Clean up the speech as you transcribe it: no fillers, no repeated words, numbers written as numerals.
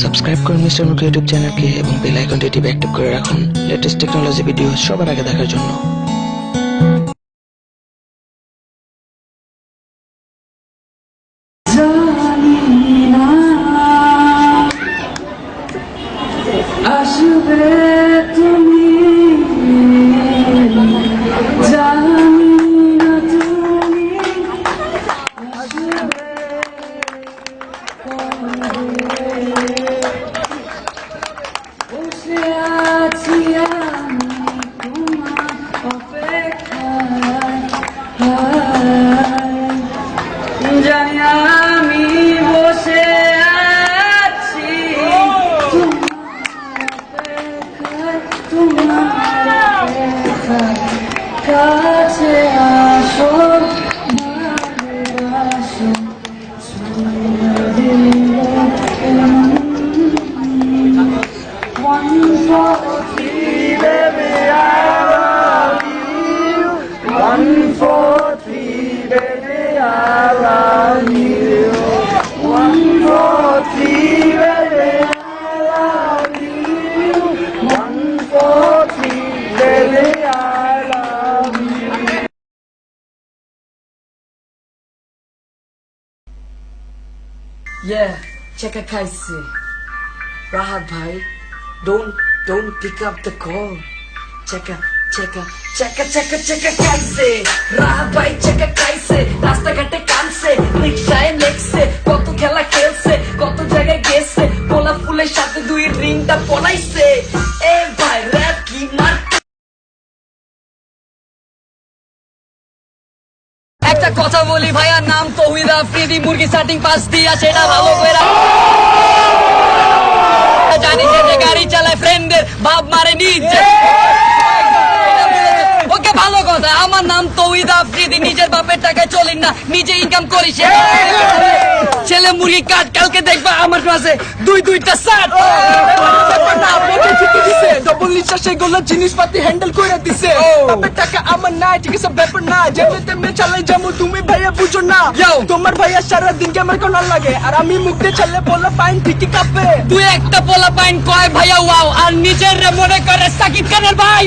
Subscribe করুন mister মুখ YouTube চ্যানেলকে এবং বেল আইকনটি টিপে অ্যাক্টিভ করে রাখুন লেটেস্ট টেকনোলজি ভিডিও সবার আগে দেখার জন্য। জানি আমি বসে আছি তোমার কাছে আসো ভালোবাসো One, four, three, baby, I love you. 1, 4, 3, baby, I love you. 1, 4, 3, baby, I love you. 1, 4, 3, baby, I love you. Yeah, check a kaise. Rahat bhai, don't pick up the call. Check a kaise. Rahat bhai, check a kaise. Rasta ghate kaanse, rickshaye nexe. Koto khela khelse, koto jagay gese. Pola fuler sathe dui ring ta polaise. Eh bhai, rap ki mar. একটা কথা বলি ভাইয়া, নাম তৌহিদ আফ্রিদি, মুরগি starting pass দিয়া সেটা ভালো করে জানি যে গাড়ি চালায় ফ্রেন্ডদের ভাব মারে নিজে। ওকে ভালো কথা, আমার নাম তৌহিদ আফ্রিদি, নিজের বাপের টাকায় চলি না, নিজে ইনকাম করি। ছেলে মুরগি কাট, কালকে দেখবা আমার কাছে দুইটা শার্ট। ডবল নিঃশ্বাসে গোলা জিনিসপাতি হ্যান্ডেল করে দিছে। বাপের টাকা আমার নাই, ঠিক আছে ব্যাপার না, যেমনি তেমনি চালাই যাবো, তুমি ভাইয়া বুঝো না। তোমার ভাইয়া সারাদিন ক্যামেরা কোন লাগে, আর আমি মুখে চালে বলা পাইন ঠিকই কাঁপে। তুই একটা পোলা পাইন কয় ভাইয়া ওয়াও, আর নিজের মনে করে সাকিব খানের ভাই।